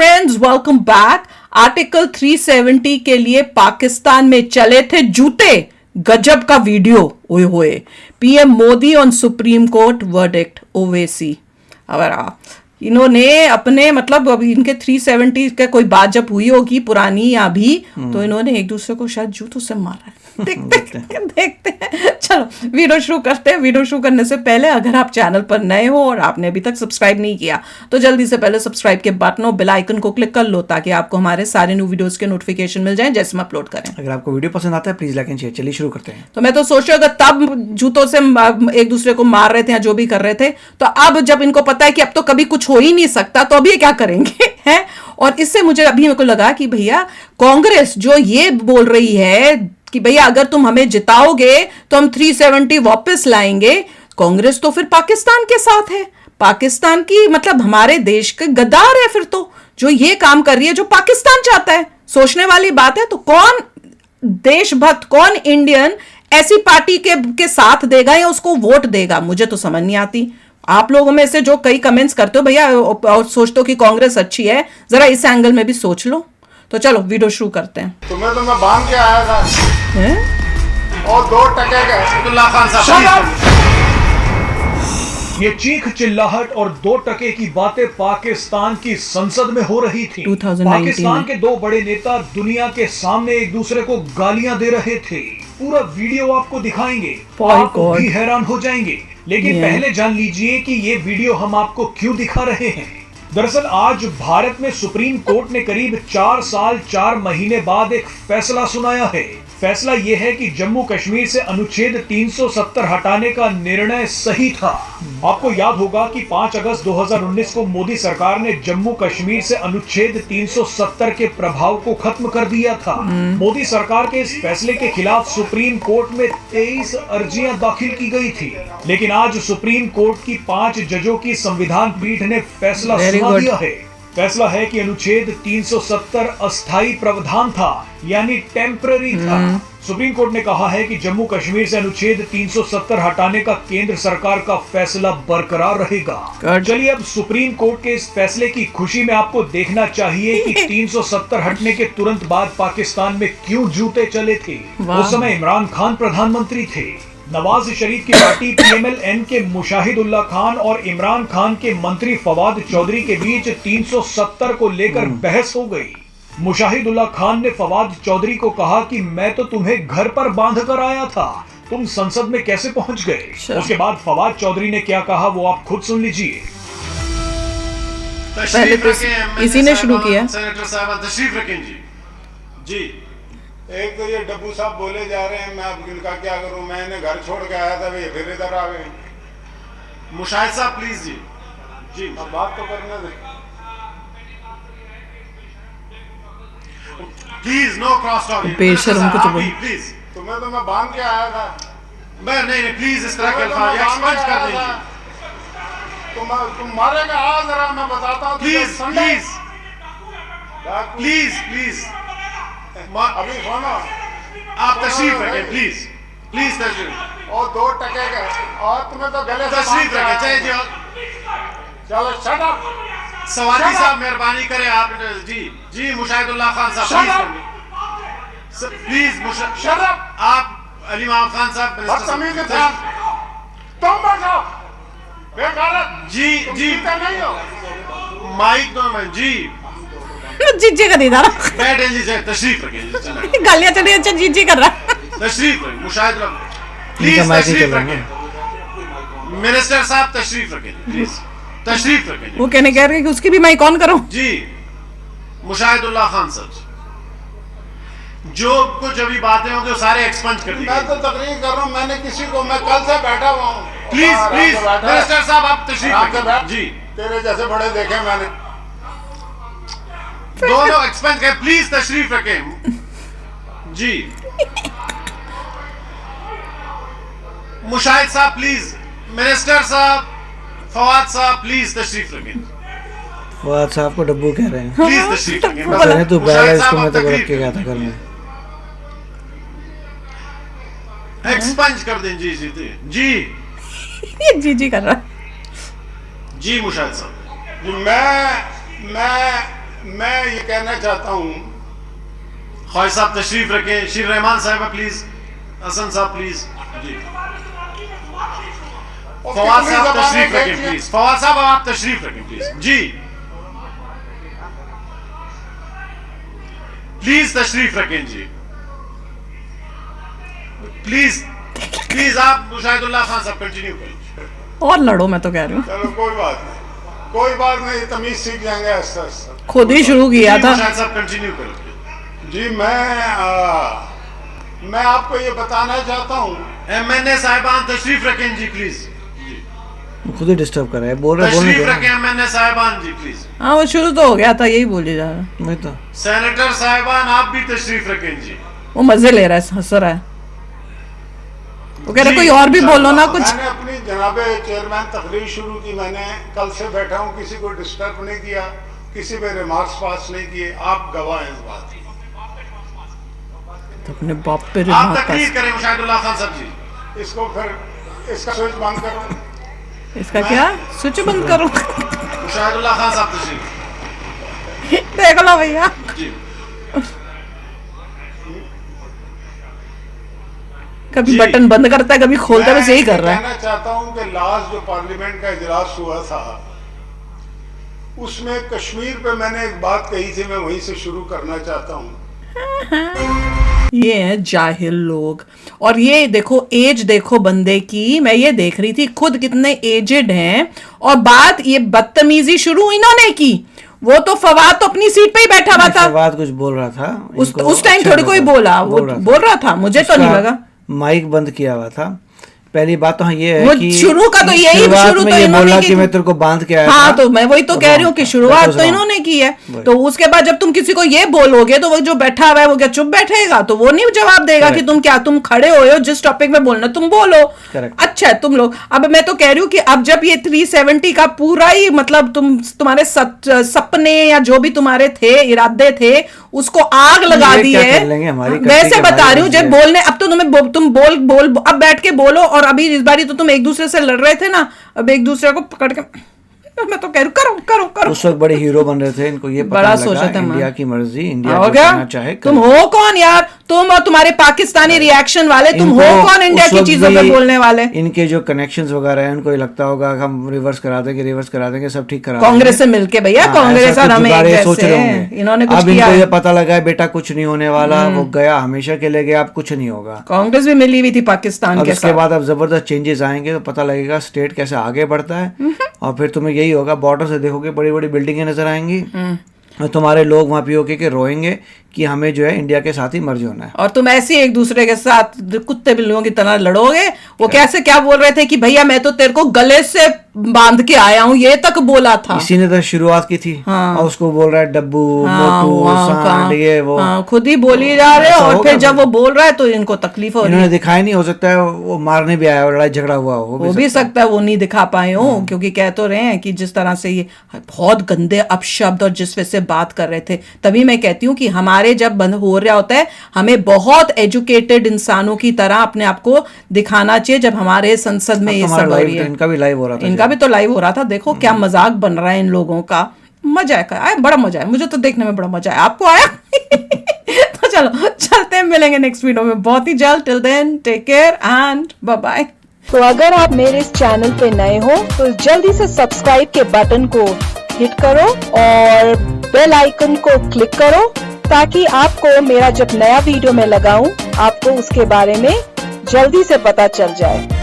Friends, welcome back. Article 370 के लिए पाकिस्तान में चले थे जूते। गजब का वीडियो। ओए होए। PM Modi on supreme court verdict. Owaisi अब इन्होंने अपने मतलब अभी इनके 370 का कोई बात जब हुई होगी पुरानी या अभी, तो इन्होंने एक दूसरे को शायद जूतों से मारा है। देखते हैं। चलो वीडियो शुरू करते हैं। वीडियो शुरू करने से पहले अगर आप चैनल पर नए हो और आपने अभी तक सब्सक्राइब नहीं किया तो जल्दी से पहले सब्सक्राइब के बटन और बेल आइकन को क्लिक कर लो ताकि आपको हमारे सारे न्यू वीडियोस के नोटिफिकेशन मिल जाएं जैसे हम अपलोड करें। अगर आपको वीडियो पसंद आता है प्लीज लाइक एंड शेयर। चलिए शुरू करते हैं। तो मैं तो सोच रही हूँ अगर तब जूतों से एक दूसरे को मार रहे थे या जो भी कर रहे थे, तो अब जब इनको पता है कि अब तो कभी कुछ हो ही नहीं सकता, तो अभी क्या करेंगे हैं। और इससे मुझे अभी मेरे को लगा कि भैया कांग्रेस जो ये बोल रही है कि भैया अगर तुम हमें जिताओगे तो हम 370 वापस लाएंगे, कांग्रेस तो फिर पाकिस्तान के साथ है। पाकिस्तान की मतलब हमारे देश के गद्दार है फिर तो, जो ये काम कर रही है जो पाकिस्तान चाहता है। सोचने वाली बात है। तो कौन देशभक्त, कौन इंडियन ऐसी पार्टी के साथ देगा या उसको वोट देगा, मुझे तो समझ नहीं आती। आप लोगों में से जो कई कमेंट्स करते हो भैया और सोचते हो कि कांग्रेस अच्छी है, जरा इस एंगल में भी सोच लो। तो चलो वीडियो शुरू करते हैं। तुम्हें तो मैं बांध के आया था हैं? और 2 टके का अब्दुल्ला खान साहब, ये चीख चिल्लाहट और 2 टके की बातें पाकिस्तान की संसद में हो रही थी। 2019 पाकिस्तान के 2 बड़े नेता दुनिया के सामने एक दूसरे को गालियां दे रहे थे। पूरा वीडियो आपको दिखाएंगे, आप भी हैरान हो जाएंगे। लेकिन पहले जान लीजिए कि ये वीडियो हम आपको क्यों दिखा रहे हैं। दरअसल आज भारत में सुप्रीम कोर्ट ने करीब 4 साल 4 महीने बाद एक फैसला सुनाया है। फैसला यह है कि जम्मू कश्मीर से अनुच्छेद 370 हटाने का निर्णय सही था। आपको याद होगा कि 5 अगस्त 2019 को मोदी सरकार ने जम्मू कश्मीर से अनुच्छेद 370 के प्रभाव को खत्म कर दिया था। मोदी सरकार के इस फैसले के खिलाफ सुप्रीम कोर्ट में 23 अर्जियां दाखिल की गई थी, लेकिन आज सुप्रीम कोर्ट की 5 जजों की संविधान पीठ ने फैसला सुना दिया है। फैसला है कि अनुच्छेद 370 अस्थायी प्रावधान था, यानी टेम्पररी था। सुप्रीम कोर्ट ने कहा है कि जम्मू कश्मीर से अनुच्छेद 370 हटाने का केंद्र सरकार का फैसला बरकरार रहेगा। चलिए अब सुप्रीम कोर्ट के इस फैसले की खुशी में आपको देखना चाहिए कि 370 हटने के तुरंत बाद पाकिस्तान में क्यों जूते चले थे। उस समय इमरान खान प्रधानमंत्री थे। नवाज शरीफ की पार्टी PMLN के मुशाहिदुल्लाह खान और इमरान खान के मंत्री फवाद चौधरी के बीच 370 को लेकर बहस हो गई। मुशाहिदुल्लाह खान ने फवाद चौधरी को कहा कि मैं तो तुम्हें घर पर बांध कर आया था, तुम संसद में कैसे पहुंच गए। उसके बाद फवाद चौधरी ने क्या कहा वो आप खुद सुन लीजिए। पहले तो इसी ने शुरू किया। सेनेटर साहब तशरीफ रखें जी। एक तो ये डब्बू साहब बोले जा रहे हैं, मैं अब इनका क्या करूं। मैंने घर छोड़ के आया था, वे फिर इधर आ गए। मुशाहिद साहब प्लीज जी अब बात तो करने दे। Please no cross talking. बेशर्म कुछ बोल। प्लीज तुम्हें तो मैं बांध के आया था। मैं नहीं प्लीज इस तरह के अल्फाज एक्सपंज कर दीजिए। तुम मारेगा आ जरा, मैं बताता हूँ। प्लीज प्लीज प्लीज प्लीज अभी सुनो, आप तशरीफ रखें प्लीज प्लीज तशरीफ। और 2 टके का और तुम्हें तो गले से तशरीफ रखें चाहिए जी। चलो शट अप। सवारी साहब मेहरबानी करें आप जी मुशाहिदुल्लाह खान साहब प्लीज शट अप। आप अली महमूद खान साहब बदतमीजी साहब, तुम बैठो बेगैरत। जी नहीं हो माइक तो जी जीजी का दीदार बैठे जी तशरीफ रखें। गालियां चली। अच्छा जीजी कर रहा। तशरीफ रखें मुशाहिदुल्लाह प्लीज तशरीफ रखें। मिनिस्टर साहब तशरीफ रखें प्लीज तशरीफ रखें। वो कहने कह रहे हैं कि उसकी भी माइक ऑन करो जी। मुशाहिदुल्लाह खान साहब जो कुछ अभी बातें होंगी वो सारे एक्सपंज कर मैं तो तकरीर कर रहा हूँ। मैंने किसी को, मैं कल से बैठा हुआ हूँ। प्लीज प्लीज मिनिस्टर साहब आप तशरीफ रखें जी। तेरे जैसे बड़े देखे मैंने। दोनों एक्सपेंस कर प्लीज तशरीफ रखें जी। मुशाहिद साहब प्लीज, मिनिस्टर साहब, फवाद साहब प्लीज तशरीफ रखें। फवाद साहब को डब्बू कह रहे हैं। प्लीज तशरीफ रखें। मैंने तो बैग इसको मैं तो रख के गया था घर में। एक्सपेंज कर दें जी जी ये जीजी कर रहा। जी मुशाहिद साहब मैं मैं ये कहना चाहता हूँ, ख्वाहिश साहब तशरीफ रखें, शीर रहमान साहब प्लीज, हसन साहब प्लीज जी, फवाद साहब तशरीफ रखें प्लीज, फवाद साहब आप तशरीफ रखें प्लीज जी, प्लीज तशरीफ रखें जी, प्लीज प्लीज आप मुशाहिदुल्लाह खान साहब कंटिन्यू करें। और लड़ो, मैं तो कह रही हूँ चलो कोई बात नहीं, कोई बात नहीं, तमीज सीख जाएंगे आहिस्ता आहिस्ता। खुद ही शुरू किया था। मुशाहिद साहब कंटिन्यू करें जी। मैं आपको ये बताना चाहता हूँ, एमएनए साहिबान तशरीफ रखें जी प्लीज, खुद ही डिस्टर्ब कर रहे हैं, बोल रहे बोलने तशरीफ दो रखें एमएनए साहिबान जी प्लीज, हाँ वो शुरू तो हो गया था, यही बोले जा रहा है। वही तो। सेनेटर साहिबान आप भी तशरीफ रखें जी, वो मजे ले रहा है, हंस रहा है, वो कह रहा है जी, कोई और भी बोलो ना कुछ। मैंने अपनी जनाबे चेयरमैन तकरीर शुरू की, मैंने कल से बैठा हूँ, किसी को डिस्टर्ब नहीं किया, किसी पे रिमार्क्स पास नहीं किए, आप गवाह हैं इस बात की। तो अपने बाप पे आप रिमार्क तकरीर पास। करें मुशाहिदुल्लाह खान साहब जी, इसको फिर इसका स्विच बंद करो। इसका क्या स्विच बंद करो? मुशाहिदुल्लाह खान साहब तशरीफ देख लो भैया, जी, कभी जी। बटन बंद करता है, कभी खोलता है, बस यही मैं कर रहा है। कहना चाहता हूँ कि लास्ट जो पार्लियामेंट का इजलास हुआ था, उसमें कश्मीर पे मैंने एक बात कही थी, मैं वहीं से शुरू करना चाहता हूँ। ये है जाहिल लोग। और ये देखो, एज देखो बंदे की, मैं ये देख रही थी खुद कितने एजेड हैं, और बात ये बदतमीजी शुरू इन्होंने की। वो तो फवाद तो अपनी सीट पे ही बैठा हुआ था, बात कुछ बोल रहा था, उस टाइम थोड़ी कोई बोला, वो बोल रहा था, मुझे तो नहीं लगा। माइक बंद किया हुआ था। पहली बात तो हाँ ये है वो कि शुरू का तो यही शुरुआत शुरू में तो ये इन्होंने बोला की कि थी। मैं तेरे को बांध के आया हाँ था। तो मैं वही तो कह रही हूँ कि शुरुआत तो इन्होंने की है। तो उसके बाद जब तुम किसी को ये बोलोगे तो वो जो बैठा हुआ है वो क्या चुप बैठेगा? तो वो नहीं जवाब देगा कि तुम क्या, तुम खड़े हो जिस टॉपिक में बोलना तुम बोलो। अच्छा है तुम लोग। अब मैं तो कह रही हूँ कि अब जब ये 370 का पूरा ही मतलब तुम्हारे सपने या जो भी तुम्हारे थे, इरादे थे, उसको आग लगा दी है। वैसे बता रही हूँ जब बोलने, अब तो तुम बोल अब बैठ के बोलो। और अभी इस बारी तो तुम एक दूसरे से लड़ रहे थे ना, अब एक दूसरे को पकड़ के मैं तो कह रही हूँ करो। उस वक्त बड़े हीरो बन रहे थे, इनको ये पता बड़ा लगा सोचा था इंडिया की मर्जी, इंडिया हो जो गया? करना चाहे तुम हो कौन यार? तुम और तुम्हारे पाकिस्तानी रिएक्शन वाले, तुम हो कौन इंडिया की चीजों पे बोलने वाले? इनके जो कनेक्शंस वगैरह हैं उनको लगता होगा हम रिवर्स करा देंगे, सब ठीक करा कांग्रेस से मिलके भैया, कांग्रेस और हमें इन्होंने कुछ किया। अब इनको ये पता लगा है बेटा कुछ नहीं होने वाला, वो गया हमेशा के लिए गया, अब कुछ नहीं होगा। कांग्रेस भी मिली हुई थी पाकिस्तान के साथ। उसके बाद अब जबरदस्त चेंजेस आएंगे तो पता लगेगा स्टेट कैसे आगे बढ़ता है। और फिर तुम्हें यही होगा, बॉर्डर से देखोगे बड़ी बड़ी बिल्डिंगें नजर आएंगी और तुम्हारे लोग वहां पे होके रोएंगे कि हमें जो है इंडिया के साथ ही मर्ज होना है। और तुम ऐसे एक दूसरे के साथ कुत्ते बिल्लियों की तरह लड़ोगे। वो कैसे क्या बोल रहे थे कि भैया मैं तो तेरे को गले से बांध के आया हूँ, ये तक बोला था। इसी ने तो शुरुआत की थी। हाँ। और उसको बोल रहा है डब्बू, मोटू, सांड, ये वो। खुद ही बोली जा रहे हो। और फिर जब वो बोल रहा है तो इनको तकलीफ हो रही है। इन्होंने दिखाया नहीं, हो सकता है वो मारने भी आया हो, लड़ाई झगड़ा हुआ हो, वो भी सकता है वो नहीं दिखा पाए हो। क्योंकि कह तो रहे हैं कि जिस तरह से ये बहुत गंदे अपशब्द और जिस वजह से बात कर रहे थे, तभी मैं कहती हूँ कि हमारे जब बंद हो रहा होता है, हमें बहुत एजुकेटेड इंसानों की तरह अपने आप को दिखाना चाहिए। जब हमारे संसद में ये सब हो रही है, इनका भी लाइव हो रहा था, इनका भी तो लाइव हो रहा था। देखो क्या मजाक बन रहा है इन लोगों का। मजा आया, बड़ा मजा आया, मुझे तो देखने में बड़ा मजा आया। आपको आया? तो चलो चलते हैं, मिलेंगे नेक्स्ट वीडियो में बहुत ही जल्द। Till then take care and bye bye. तो अगर आप मेरे इस चैनल पे नए हो तो जल्दी से सब्सक्राइब के बटन को हिट करो और बेल आइकन को क्लिक करो, ताकि आपको मेरा जब नया वीडियो मैं लगाऊं आपको उसके बारे में जल्दी से पता चल जाए।